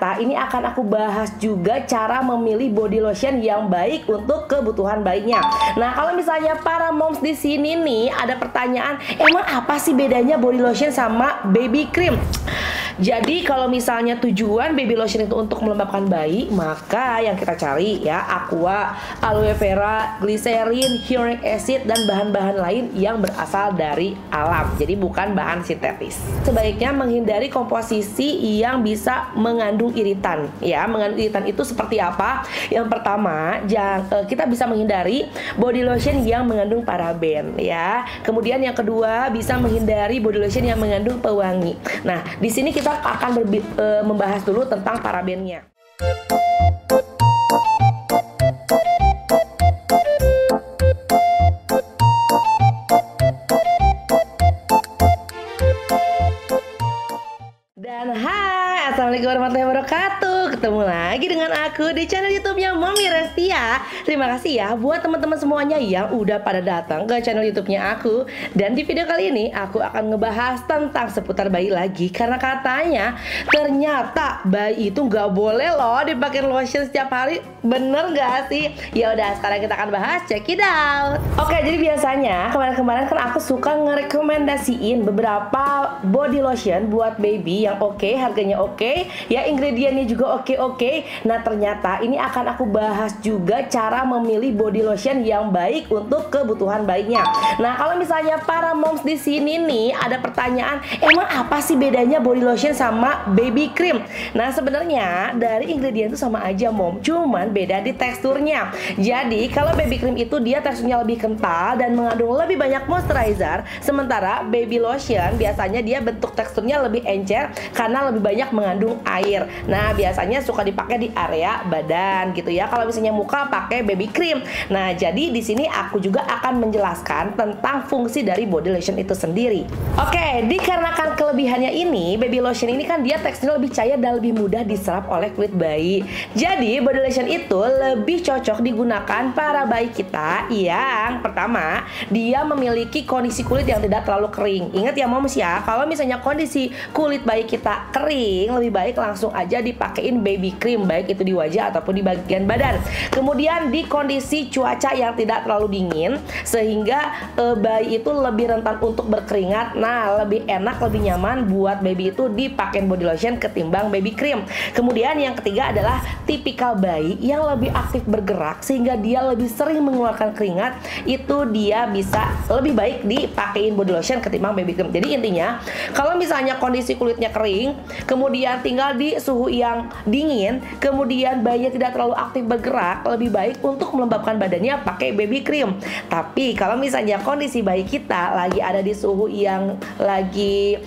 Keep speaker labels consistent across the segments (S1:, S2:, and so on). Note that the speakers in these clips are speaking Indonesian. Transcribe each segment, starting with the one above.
S1: ternyata ini akan aku bahas juga cara memilih body lotion yang baik untuk kebutuhan bayinya. Nah, kalau misalnya para moms di sini nih ada pertanyaan, emang apa sih bedanya body lotion sama baby cream? Jadi kalau misalnya tujuan baby lotion itu untuk melembabkan bayi, maka yang kita cari ya aqua, aloe vera, glycerin, hyaluronic acid dan bahan-bahan lain yang berasal dari alam. Jadi bukan bahan sintetis. Sebaiknya menghindari komposisi yang bisa mengandung iritan. Ya, mengandung iritan itu seperti apa? Yang pertama, kita bisa menghindari body lotion yang mengandung paraben ya. Kemudian yang kedua, bisa menghindari body lotion yang mengandung pewangi. Nah, di sini kita akan membahas dulu tentang parabennya. Dan hai, assalamualaikum warahmatullahi wabarakatuh. Ketemu lagi dengan aku di channel YouTube-nya Mommy Restia. Terima kasih ya buat teman-teman semuanya yang udah pada datang ke channel YouTube-nya aku. Dan di video kali ini aku akan ngebahas tentang seputar bayi lagi, karena katanya ternyata bayi itu nggak boleh loh dipakai lotion setiap hari. Bener nggak sih? Ya udah, sekarang kita akan bahas, check it out. Oke, jadi biasanya kemarin-kemarin kan aku suka ngerekomendasiin beberapa body lotion buat baby yang oke, harganya oke, ya ingredientnya juga oke. Nah, ternyata ini akan aku bahas juga cara memilih body lotion yang baik untuk kebutuhan bayinya. Nah, kalau misalnya para moms di sini nih ada pertanyaan, emang apa sih bedanya body lotion sama baby cream? Nah, sebenarnya dari ingredient itu sama aja mom, cuman beda di teksturnya. Jadi kalau baby cream itu dia teksturnya lebih kental dan mengandung lebih banyak moisturizer, sementara baby lotion biasanya dia bentuk teksturnya lebih encer karena lebih banyak mengandung air. Nah, biasanya suka dipakai di area badan gitu ya. Kalau misalnya muka pakai baby cream. Nah, jadi di sini aku juga akan menjelaskan tentang fungsi dari body lotion itu sendiri. Oke, dikarenakan kelebihannya ini, baby lotion ini kan dia teksturnya lebih cair dan lebih mudah diserap oleh kulit bayi. Jadi body lotion itu lebih cocok digunakan para bayi kita yang pertama, dia memiliki kondisi kulit yang tidak terlalu kering. Ingat ya moms ya, kalau misalnya kondisi kulit bayi kita kering, lebih baik langsung aja dipakein baby cream, baik itu di wajah ataupun di bagian badan. Kemudian di kondisi cuaca yang tidak terlalu dingin, sehingga bayi itu lebih rentan untuk berkeringat. Nah, lebih enak, lebih nyaman buat baby itu dipakein body lotion ketimbang baby cream. Kemudian yang ketiga adalah tipikal bayi yang lebih aktif bergerak sehingga dia lebih sering mengeluarkan keringat, itu dia bisa lebih baik dipakein body lotion ketimbang baby cream. Jadi intinya, kalau misalnya kondisi kulitnya kering, kemudian tinggal di suhu yang dingin, kemudian bayinya tidak terlalu aktif bergerak, lebih baik untuk melembabkan badannya pakai baby cream. Tapi kalau misalnya kondisi bayi kita lagi ada di suhu yang lagi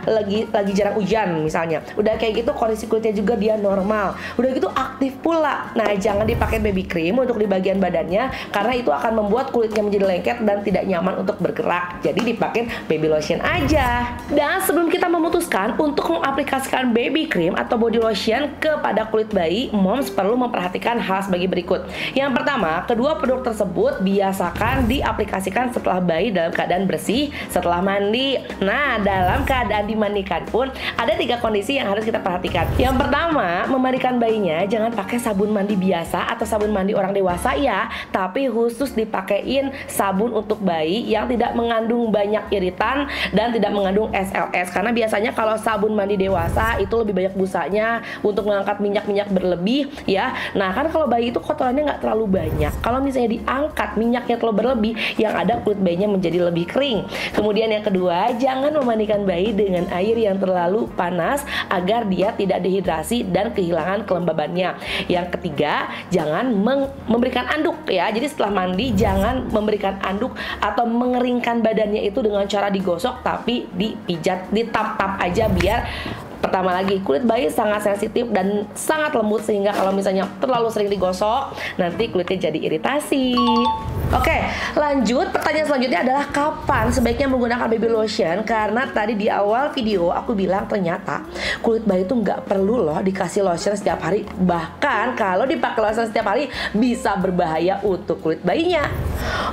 S1: lagi jarang hujan misalnya, udah kayak gitu kondisi kulitnya juga dia normal, udah gitu aktif pula, nah jangan dipakai baby cream untuk di bagian badannya, karena itu akan membuat kulitnya menjadi lengket dan tidak nyaman untuk bergerak. Jadi dipakai baby lotion aja. Dan sebelum kita memutuskan untuk mengaplikasikan baby cream atau body lotion kepada kulit bayi, moms perlu memperhatikan hal sebagai berikut. Yang pertama, kedua produk tersebut biasakan diaplikasikan setelah bayi dalam keadaan bersih setelah mandi. Nah, dalam keadaan dimandikan pun ada 3 kondisi yang harus kita perhatikan. Yang pertama, memandikan bayinya jangan pakai sabun mandi biasa atau sabun mandi orang dewasa ya, tapi khusus dipakein sabun untuk bayi yang tidak mengandung banyak iritan dan tidak mengandung SLS, karena biasanya kalau sabun mandi dewasa itu lebih banyak busanya untuk mengangkat minyak-minyak berlebih ya. Nah, kan kalau bayi itu kotorannya nggak terlalu banyak, kalau misalnya diangkat minyaknya terlalu berlebih, yang ada kulit bayinya menjadi lebih kering. Kemudian yang kedua, jangan memandikan bayi dengan air yang terlalu panas agar dia tidak dehidrasi dan kehilangan kelembabannya. Yang ketiga, jangan memberikan anduk ya. Jadi setelah mandi jangan memberikan anduk atau mengeringkan badannya itu dengan cara digosok, tapi dipijat, ditap-tap aja, biar pertama lagi kulit bayi sangat sensitif dan sangat lembut, sehingga kalau misalnya terlalu sering digosok nanti kulitnya jadi iritasi. Oke, lanjut. Pertanyaan selanjutnya adalah kapan sebaiknya menggunakan baby lotion? Karena tadi di awal video aku bilang ternyata kulit bayi itu nggak perlu loh dikasih lotion setiap hari. Bahkan kalau dipakai lotion setiap hari bisa berbahaya untuk kulit bayinya.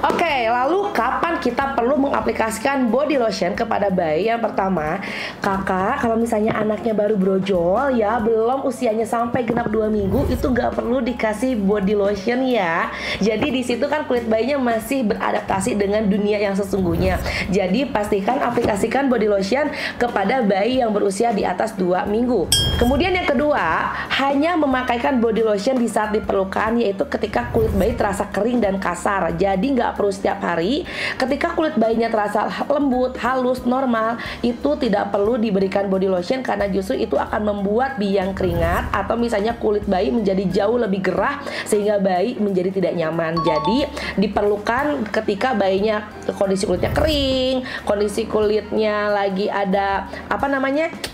S1: Oke, lalu kapan kita perlu mengaplikasikan body lotion kepada bayi? Yang pertama, kakak kalau misalnya anaknya baru brojol ya, belum usianya sampai genap 2 minggu, itu nggak perlu dikasih body lotion ya. Jadi di situ kan kulit bayinya masih beradaptasi dengan dunia yang sesungguhnya. Jadi pastikan aplikasikan body lotion kepada bayi yang berusia di atas 2 minggu. Kemudian yang kedua, hanya memakaikan body lotion di saat diperlukan, yaitu ketika kulit bayi terasa kering dan kasar. Jadi nggak perlu setiap hari. Ketika kulit bayinya terasa lembut, halus, normal, itu tidak perlu diberikan body lotion karena justru itu akan membuat biang keringat atau misalnya kulit bayi menjadi jauh lebih gerah sehingga bayi menjadi tidak nyaman. Jadi diperlukan ketika bayinya kondisi kulitnya kering, kondisi kulitnya lagi ada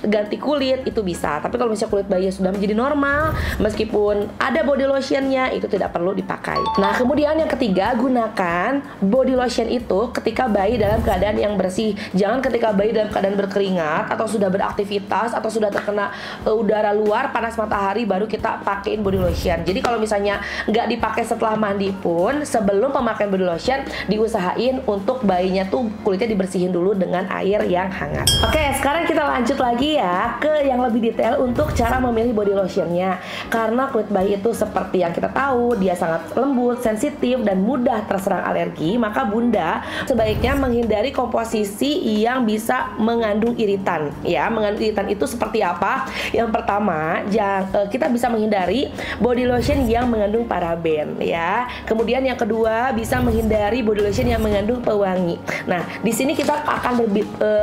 S1: ganti kulit, itu bisa. Tapi kalau misalnya kulit bayi sudah menjadi normal, meskipun ada body lotionnya, itu tidak perlu dipakai. Nah, kemudian yang ketiga, gunakan body lotion itu ketika bayi dalam keadaan yang bersih. Jangan ketika bayi dalam keadaan berkeringat atau sudah beraktivitas atau sudah terkena udara luar, panas matahari, baru kita pakein body lotion. Jadi kalau misalnya nggak dipakai setelah mandi pun, sebelum pemakaian body lotion diusahain untuk bayinya tuh kulitnya dibersihin dulu dengan air yang hangat. Oke, sekarang kita lanjut lagi ya ke yang lebih detail untuk cara memilih body lotionnya. Karena kulit bayi itu seperti yang kita tahu, dia sangat lembut, sensitif, dan mudah terserang alergi, maka bunda sebaiknya menghindari komposisi yang bisa mengandung iritan. Ya, mengandung iritan itu seperti apa? Yang pertama, kita bisa menghindari body lotion yang mengandung paraben ya. Kemudian yang kedua, bisa menghindari body lotion yang mengandung pewangi. Nah, di sini kita akan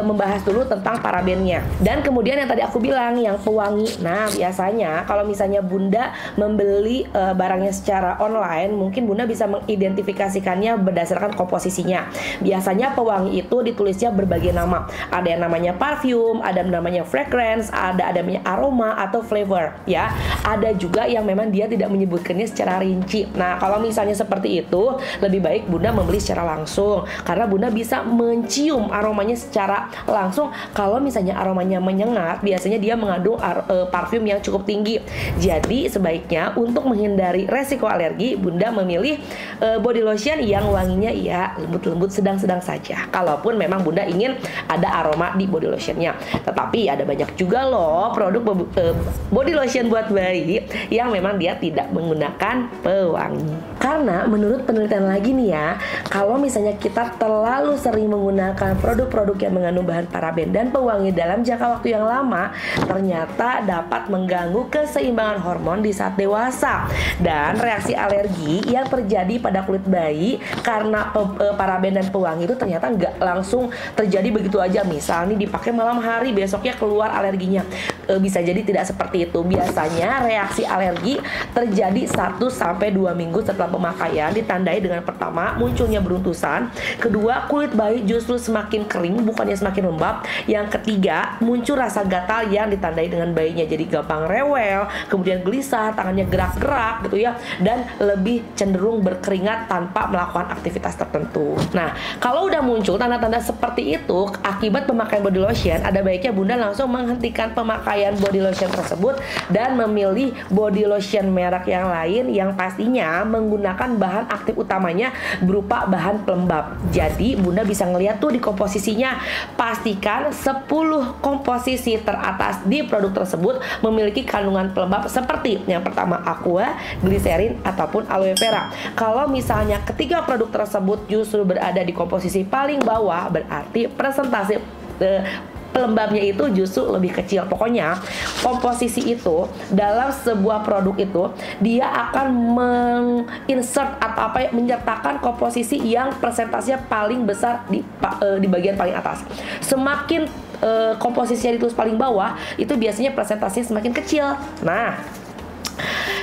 S1: membahas dulu tentang parabennya. Dan kemudian yang tadi aku bilang yang pewangi. Nah, biasanya kalau misalnya bunda membeli barangnya secara online, mungkin bunda bisa mengidentifikasikannya berdasarkan komposisinya. Biasanya pewangi itu ditulisnya berbagai nama. Ada yang namanya parfum, ada yang namanya fragrance, ada namanya aroma atau flavor ya. Ada juga yang memang dia tidak menyebutkannya secara rinci. Nah, kalau misalnya seperti itu, lebih baik bunda membeli secara langsung karena bunda bisa mencium aromanya secara langsung. Kalau misalnya aromanya menyengat, biasanya dia mengandung parfum yang cukup tinggi. Jadi sebaiknya untuk menghindari resiko alergi, bunda memilih body lotion yang wanginya ya lembut-lembut, sedang-sedang saja. Kalaupun memang bunda ingin ada aroma di body lotionnya. Tetapi ada banyak juga loh produk body lotion buat bayi yang memang dia tidak menggunakan pewangi. Karena menurut penelitian lagi nih ya, kalau misalnya kita terlalu sering menggunakan produk-produk yang mengandung bahan paraben dan pewangi dalam jangka waktu yang lama, ternyata dapat mengganggu keseimbangan hormon di saat dewasa. Dan reaksi alergi yang terjadi pada kulit bayi karena paraben dan pewangi itu ternyata nggak langsung terjadi begitu aja. Misal nih dipakai malam hari, besoknya keluar alerginya. Bisa jadi tidak seperti itu. Biasanya reaksi alergi terjadi 1-2 minggu setelah pemakaian, ditandai dengan pertama munculnya beruntusan, kedua kulit bayi justru semakin kering bukannya semakin lembab, yang ketiga muncul rasa gatal yang ditandai dengan bayinya jadi gampang rewel, kemudian gelisah, tangannya gerak-gerak gitu ya, dan lebih cenderung berkeringat tanpa melakukan aktivitas tertentu. Nah, kalau udah muncul tanda-tanda seperti itu akibat pemakaian body lotion, ada baiknya bunda langsung menghentikan pemakaian body lotion tersebut dan memilih body lotion merek yang lain yang pastinya menggunakan bahan aktif utamanya berupa bahan pelembab. Jadi bunda bisa ngeliat tuh di komposisinya, pastikan 10 komposisi teratas di produk tersebut memiliki kandungan pelembab seperti yang pertama aqua, gliserin ataupun aloe vera. Kalau misalnya ketiga produk tersebut justru berada di komposisi paling bawah, berarti presentasi pelembabnya itu justru lebih kecil. Pokoknya komposisi itu dalam sebuah produk itu dia akan menginsert atau menyertakan komposisi yang presentasinya paling besar di bagian paling atas. Semakin komposisinya ditulis paling bawah, itu biasanya presentasinya semakin kecil. Nah,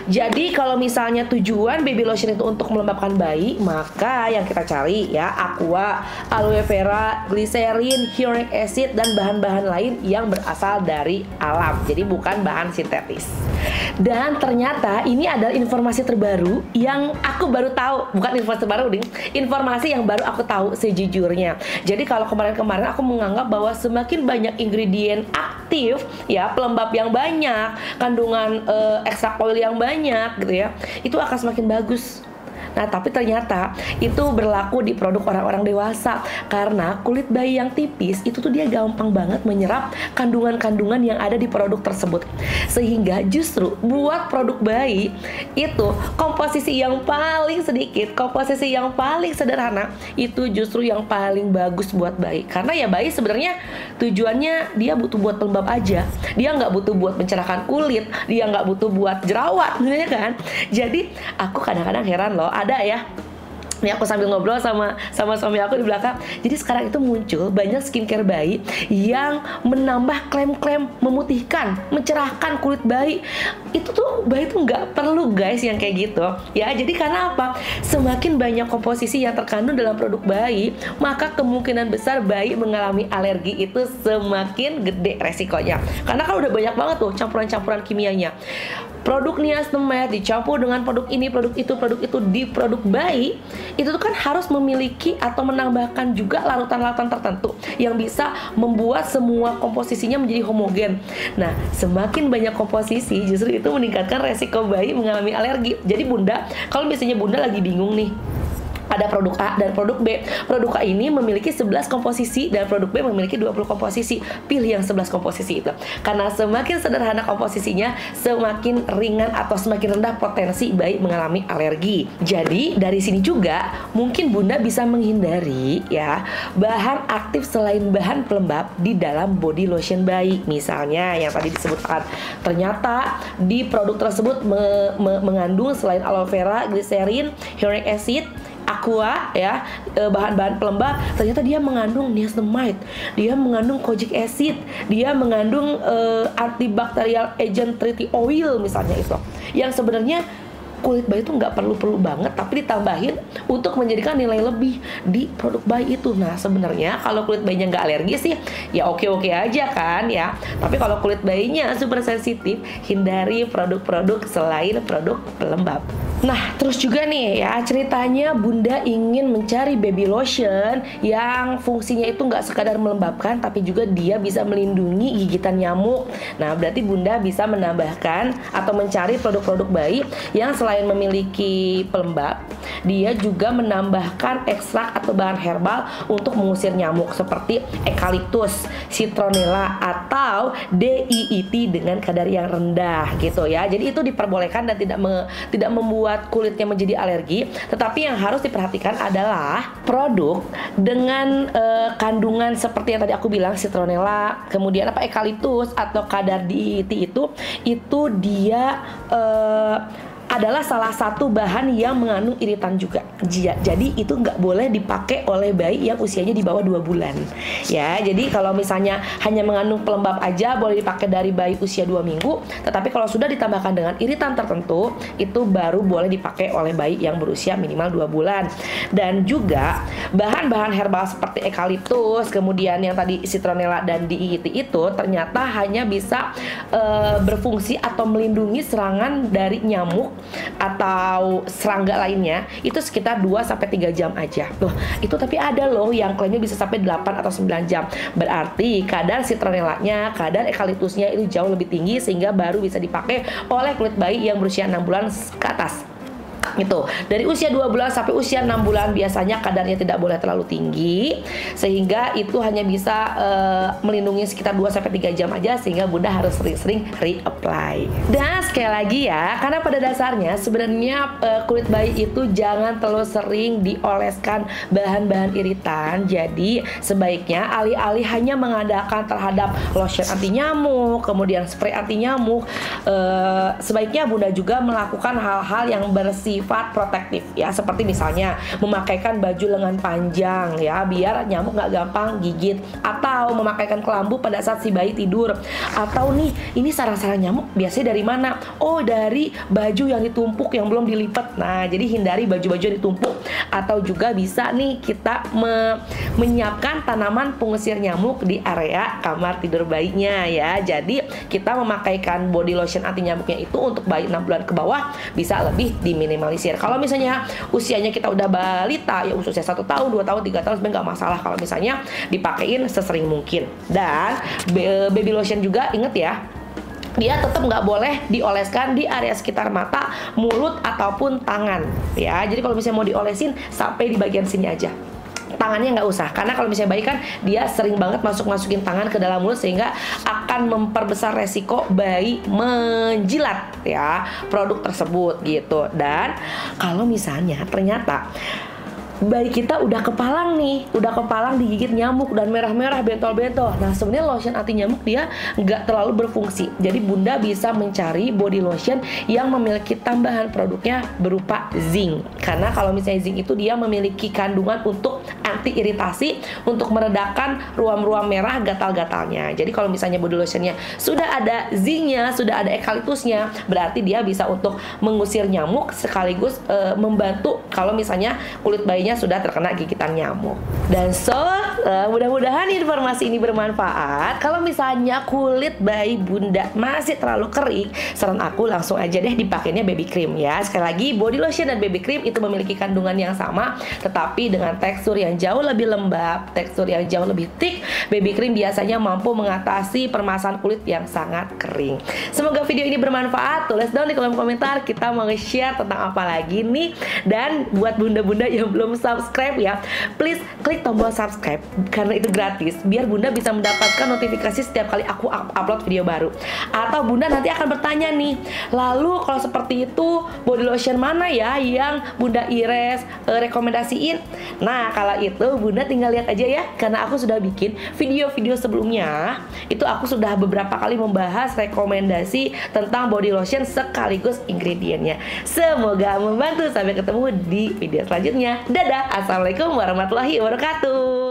S1: Jadi kalau misalnya tujuan baby lotion itu untuk melembabkan bayi, maka yang kita cari ya aqua, aloe vera, glycerin, hyaluronic acid dan bahan-bahan lain yang berasal dari alam. Jadi bukan bahan sintetis. Dan ternyata ini adalah informasi terbaru yang aku baru tahu, bukan informasi terbaru, ding. Informasi yang baru aku tahu sejujurnya. Jadi kalau kemarin-kemarin aku menganggap bahwa semakin banyak ingredient aktif ya, pelembab yang banyak, kandungan ekstrak oil yang banyak gitu ya, itu akan semakin bagus. Nah, tapi ternyata itu berlaku di produk orang-orang dewasa karena kulit bayi yang tipis itu tuh dia gampang banget menyerap kandungan-kandungan yang ada di produk tersebut. Sehingga justru buat produk bayi itu komposisi yang paling sedikit, komposisi yang paling sederhana itu justru yang paling bagus buat bayi. Karena ya bayi sebenarnya tujuannya dia butuh buat pelembab aja. Dia nggak butuh buat mencerahkan kulit, dia nggak butuh buat jerawat, ya kan? Jadi aku kadang-kadang heran loh, ada ya. Ini aku sambil ngobrol sama suami aku di belakang. Jadi sekarang itu muncul banyak skincare bayi yang menambah klaim-klaim memutihkan, mencerahkan kulit bayi. Itu tuh bayi tuh nggak perlu guys yang kayak gitu. Ya, jadi karena apa? Semakin banyak komposisi yang terkandung dalam produk bayi, maka kemungkinan besar bayi mengalami alergi itu semakin gede resikonya. Karena kan udah banyak banget tuh campuran-campuran kimianya. Produk niacinamide dicampur dengan produk ini, produk itu di produk bayi, itu tuh kan harus memiliki atau menambahkan juga larutan-larutan tertentu yang bisa membuat semua komposisinya menjadi homogen. Nah, semakin banyak komposisi justru itu meningkatkan resiko bayi mengalami alergi. Jadi bunda, kalau misalnya bunda lagi bingung nih, ada produk A dan produk B. Produk A ini memiliki 11 komposisi dan produk B memiliki 20 komposisi. Pilih yang 11 komposisi itu. Karena semakin sederhana komposisinya, semakin ringan atau semakin rendah potensi bayi mengalami alergi. Jadi, dari sini juga mungkin bunda bisa menghindari ya bahan aktif selain bahan pelembab di dalam body lotion bayi. Misalnya yang tadi disebutkan, ternyata di produk tersebut mengandung selain aloe vera, glycerin, hyaluronic acid, aqua ya, bahan-bahan pelembab, ternyata dia mengandung niacinamide, dia mengandung kojic acid, dia mengandung antibacterial agent treaty oil misalnya itu, yang sebenarnya kulit bayi itu nggak perlu banget, tapi ditambahin untuk menjadikan nilai lebih di produk bayi itu. Nah, sebenarnya kalau kulit bayinya nggak alergi sih ya oke-oke aja kan ya, tapi kalau kulit bayinya super sensitif, hindari produk-produk selain produk pelembab. Nah, terus juga nih ya, ceritanya bunda ingin mencari baby lotion yang fungsinya itu nggak sekadar melembabkan, tapi juga dia bisa melindungi gigitan nyamuk. Nah, berarti bunda bisa menambahkan atau mencari produk-produk bayi yang selain memiliki pelembab, dia juga menambahkan ekstrak atau bahan herbal untuk mengusir nyamuk seperti eukaliptus, citronella, atau DEET dengan kadar yang rendah gitu ya. Jadi itu diperbolehkan dan tidak membuat kulitnya menjadi alergi, tetapi yang harus diperhatikan adalah produk dengan kandungan seperti yang tadi aku bilang, citronella, kemudian eukaliptus atau kadar DEET itu dia adalah salah satu bahan yang mengandung iritan juga. Jadi itu nggak boleh dipakai oleh bayi yang usianya di bawah 2 bulan. Ya, jadi kalau misalnya hanya mengandung pelembab aja boleh dipakai dari bayi usia 2 minggu, tetapi kalau sudah ditambahkan dengan iritan tertentu, itu baru boleh dipakai oleh bayi yang berusia minimal 2 bulan. Dan juga bahan-bahan herbal seperti eukaliptus, kemudian yang tadi citronella dan DEET itu ternyata hanya bisa berfungsi atau melindungi serangan dari nyamuk atau serangga lainnya itu sekitar 2-3 jam aja. Loh, itu tapi ada loh yang klaimnya bisa sampai 8 atau 9 jam. Berarti kadar citronellanya, kadar eukaliptusnya itu jauh lebih tinggi sehingga baru bisa dipakai oleh kulit bayi yang berusia 6 bulan ke atas. Gitu. Dari usia 2 bulan sampai usia 6 bulan biasanya kadarnya tidak boleh terlalu tinggi, sehingga itu hanya bisa melindungi sekitar 2-3 jam aja, sehingga bunda harus sering-sering reapply. Dan sekali lagi ya, karena pada dasarnya sebenarnya kulit bayi itu jangan terlalu sering dioleskan bahan-bahan iritan. Jadi sebaiknya alih-alih hanya mengandalkan terhadap lotion anti nyamuk, kemudian spray anti nyamuk, sebaiknya bunda juga melakukan hal-hal yang bersih bersifat protektif ya, seperti misalnya memakaikan baju lengan panjang ya biar nyamuk nggak gampang gigit, atau memakaikan kelambu pada saat si bayi tidur, atau nih ini sarang-sarang nyamuk biasanya dari mana? Oh, dari baju yang ditumpuk yang belum dilipat. Nah, jadi hindari baju-baju yang ditumpuk. Atau juga bisa nih kita menyiapkan tanaman pengusir nyamuk di area kamar tidur bayinya ya. Jadi kita memakaikan body lotion anti nyamuknya itu untuk bayi 6 bulan ke bawah bisa lebih diminimalisir. Kalau misalnya usianya kita udah balita ya, ususnya 1 tahun, 2 tahun, 3 tahun sebenarnya nggak masalah kalau misalnya dipakein sesering mungkin. Dan baby lotion juga inget ya, dia tetap nggak boleh dioleskan di area sekitar mata, mulut, ataupun tangan ya. Jadi kalau misalnya mau diolesin sampai di bagian sini aja, tangannya nggak usah, karena kalau misalnya bayi kan dia sering banget masukin tangan ke dalam mulut sehingga akan memperbesar resiko bayi menjilat ya produk tersebut gitu. Dan kalau misalnya ternyata bayi kita udah kepalang nih, udah kepalang digigit nyamuk dan merah-merah bentol-bentol. Nah, sebenarnya lotion anti nyamuk dia nggak terlalu berfungsi. Jadi bunda bisa mencari body lotion yang memiliki tambahan produknya berupa zinc. Karena kalau misalnya zinc itu dia memiliki kandungan untuk anti iritasi, untuk meredakan ruam-ruam merah gatal-gatalnya. Jadi kalau misalnya body lotionnya sudah ada zincnya, sudah ada eukaliptusnya, berarti dia bisa untuk mengusir nyamuk sekaligus membantu kalau misalnya kulit bayinya sudah terkena gigitan nyamuk. Dan mudah-mudahan informasi ini bermanfaat. Kalau misalnya kulit bayi bunda masih terlalu kering, saran aku langsung aja deh dipakainya baby cream ya. Sekali lagi, body lotion dan baby cream itu memiliki kandungan yang sama, tetapi dengan tekstur yang jauh lebih lembab, tekstur yang jauh lebih thick. Baby cream biasanya mampu mengatasi permasalahan kulit yang sangat kering. Semoga video ini bermanfaat. Tulis dong di kolom komentar kita mau nge-share tentang apa lagi nih. Dan buat bunda-bunda yang belum subscribe ya, please klik tombol subscribe karena itu gratis, biar bunda bisa mendapatkan notifikasi setiap kali aku upload video baru. Atau bunda nanti akan bertanya nih, lalu kalau seperti itu body lotion mana ya yang bunda Ires rekomendasiin? Nah, kalau itu bunda tinggal lihat aja ya, karena aku sudah bikin video-video sebelumnya. Itu aku sudah beberapa kali membahas rekomendasi tentang body lotion sekaligus ingredientnya. Semoga membantu. Sampai ketemu di video selanjutnya. Dadah, assalamualaikum warahmatullahi wabarakatuh.